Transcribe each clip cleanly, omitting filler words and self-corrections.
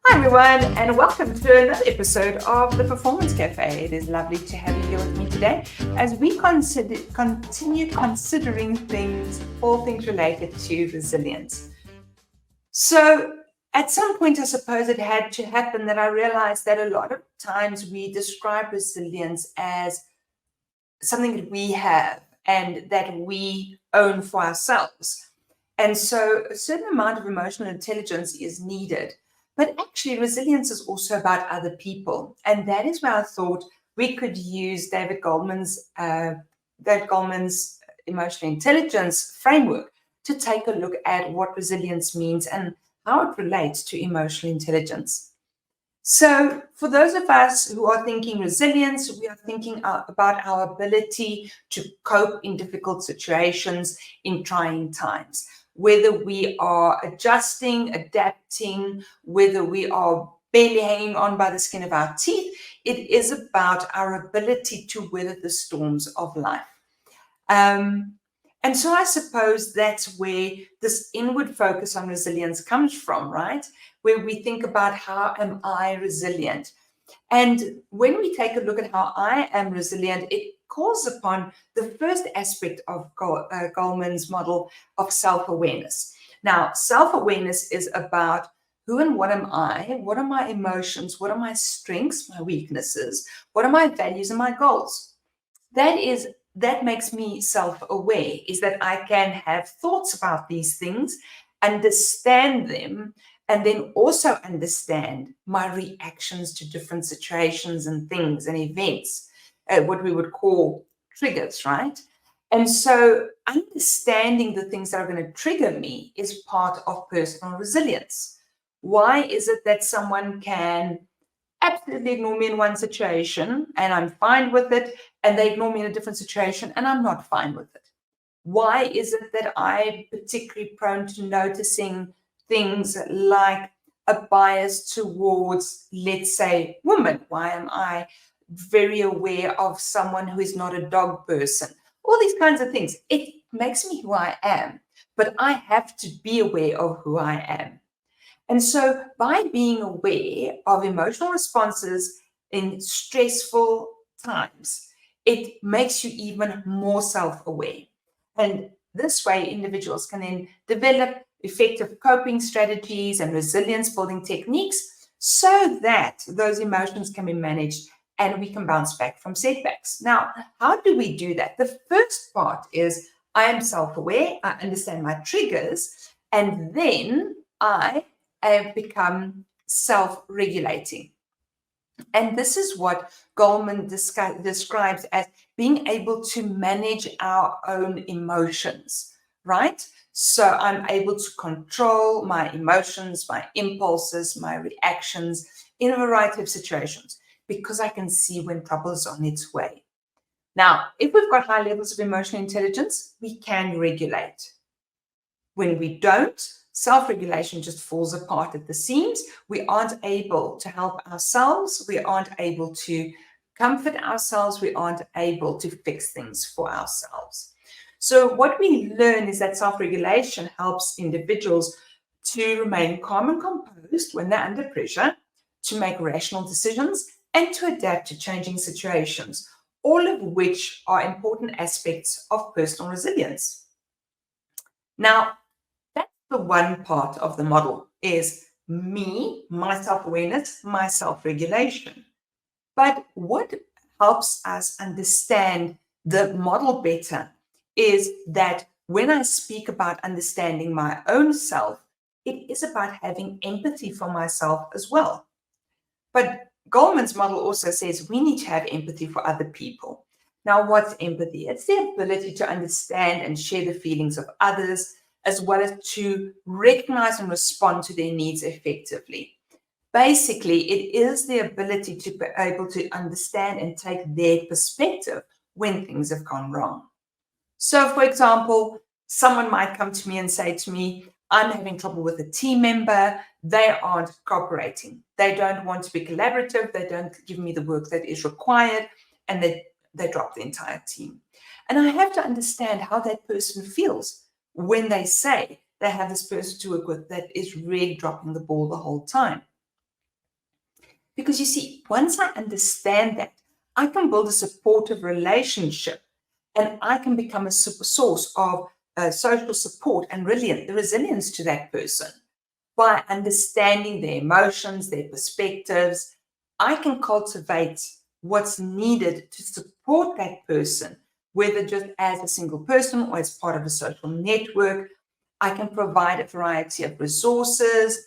Hi everyone, and welcome to another episode of the Performance Cafe. It is lovely to have you here with me today as we continue considering all things related to resilience. So, at some point, I suppose it had to happen that I realized that a lot of times we describe resilience as something that we have and that we own for ourselves. And so a certain amount of emotional intelligence is needed. But actually, resilience is also about other people. And that is where I thought we could use David Goleman's emotional intelligence framework to take a look at what resilience means and how it relates to emotional intelligence. So, for those of us who are thinking resilience, we are thinking about our ability to cope in difficult situations, in trying times. Whether we are adjusting, adapting, whether we are barely hanging on by the skin of our teeth, it is about our ability to weather the storms of life. And so I suppose that's where this inward focus on resilience comes from, right? Where we think about how am I resilient? And when we take a look at how I am resilient, it calls upon the first aspect of Goleman's model of self-awareness. Now, self-awareness is about who and what am I? What are my emotions? What are my strengths, my weaknesses? What are my values and my goals? That makes me self-aware, is that I can have thoughts about these things, understand them, and then also understand my reactions to different situations and things and events, what we would call triggers, right? And so understanding the things that are going to trigger me is part of personal resilience. Why is it that someone can absolutely ignore me in one situation and I'm fine with it, and they ignore me in a different situation and I'm not fine with it? Why is it that I'm particularly prone to noticing things like a bias towards, let's say, women? Why am I very aware of someone who is not a dog person? All these kinds of things. It makes me who I am, but I have to be aware of who I am. And so, by being aware of emotional responses in stressful times, it makes you even more self aware. And this way, individuals can then develop effective coping strategies and resilience building techniques so that those emotions can be managed and we can bounce back from setbacks. Now, how do we do that? The first part is I am self aware, I understand my triggers, and then I have become self-regulating. And this is what Goleman describes as being able to manage our own emotions, right? So I'm able to control my emotions, my impulses, my reactions in a variety of situations because I can see when trouble is on its way. Now, if we've got high levels of emotional intelligence, we can regulate. When we don't, self-regulation just falls apart at the seams. We aren't able to help ourselves. We aren't able to comfort ourselves. We aren't able to fix things for ourselves. So what we learn is that self-regulation helps individuals to remain calm and composed when they're under pressure, to make rational decisions, and to adapt to changing situations, all of which are important aspects of personal resilience. Now, that's the one part of the model is me, my self-awareness, my self-regulation. But what helps us understand the model better is that when I speak about understanding my own self, it is about having empathy for myself as well. But Goleman's model also says we need to have empathy for other people. Now, what's empathy? It's the ability to understand and share the feelings of others, as well as to recognize and respond to their needs effectively. Basically, it is the ability to be able to understand and take their perspective when things have gone wrong. So, for example, someone might come to me and say to me, I'm having trouble with a team member. They aren't cooperating. They don't want to be collaborative. They don't give me the work that is required, and they drop the entire team. And I have to understand how that person feels when they say they have this person to work with that is really dropping the ball the whole time. Because you see, once I understand that, I can build a supportive relationship and I can become a source of social support and resilience to that person. By understanding their emotions, their perspectives, I can cultivate what's needed to support that person, whether just as a single person or as part of a social network. I can provide a variety of resources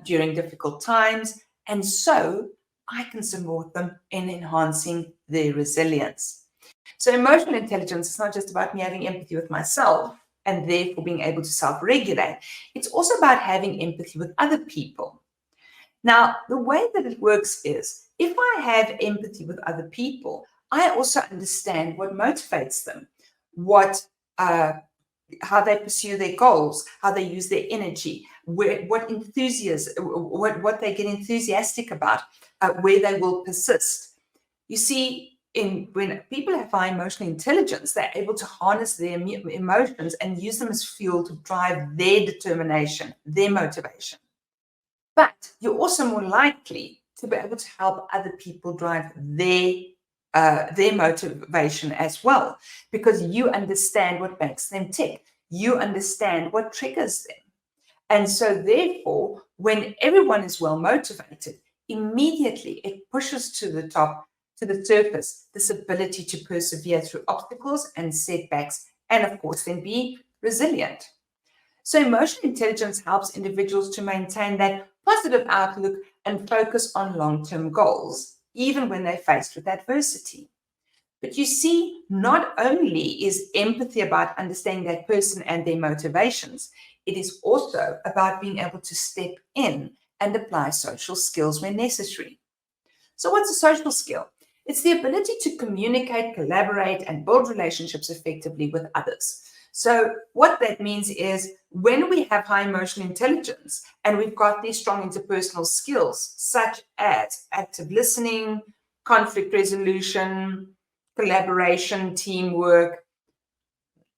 during difficult times, and so I can support them in enhancing their resilience. So emotional intelligence is not just about me having empathy with myself and therefore being able to self-regulate. It's also about having empathy with other people. Now, the way that it works is if I have empathy with other people, I also understand what motivates them, what how they pursue their goals, how they use their energy, what they get enthusiastic about, where they will persist. You see, when people have high emotional intelligence, they're able to harness their emotions and use them as fuel to drive their determination, their motivation. But you're also more likely to be able to help other people drive their motivation as well, because you understand what makes them tick. You understand what triggers them. And so therefore, when everyone is well motivated, immediately it pushes to the top, to the surface, this ability to persevere through obstacles and setbacks, and of course, then be resilient. So emotional intelligence helps individuals to maintain that positive outlook and focus on long-term goals, even when they're faced with adversity. But you see, not only is empathy about understanding that person and their motivations, it is also about being able to step in and apply social skills when necessary. So what's a social skill? It's the ability to communicate, collaborate, and build relationships effectively with others. So what that means is when we have high emotional intelligence and we've got these strong interpersonal skills, such as active listening, conflict resolution, collaboration, teamwork,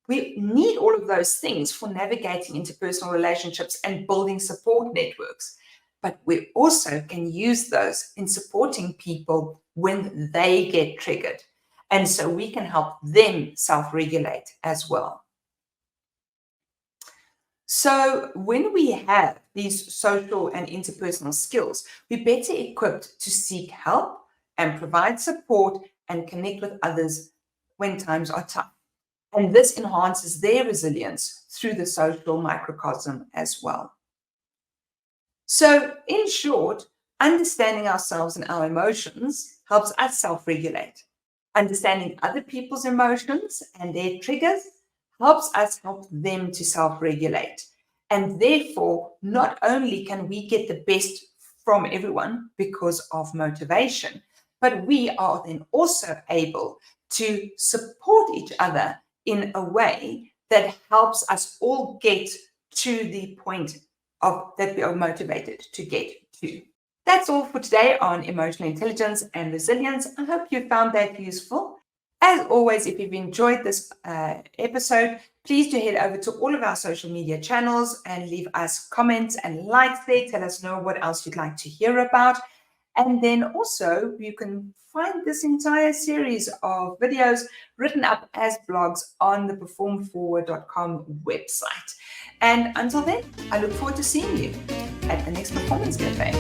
we need all of those things for navigating interpersonal relationships and building support networks. But we also can use those in supporting people when they get triggered. And so we can help them self-regulate as well. So when we have these social and interpersonal skills, we're better equipped to seek help and provide support and connect with others when times are tough. And this enhances their resilience through the social microcosm as well. So in short, understanding ourselves and our emotions helps us self-regulate. Understanding other people's emotions and their triggers helps us help them to self-regulate. And therefore, not only can we get the best from everyone because of motivation, but we are then also able to support each other in a way that helps us all get to the point that we are motivated to get to. That's all for today on emotional intelligence and resilience. I hope you found that useful. As always, if you've enjoyed this episode, please do head over to all of our social media channels and leave us comments and likes there. Tell us know what else you'd like to hear about. And then also you can find this entire series of videos written up as blogs on the performforward.com website. And until then, I look forward to seeing you at the next Performance Cafe.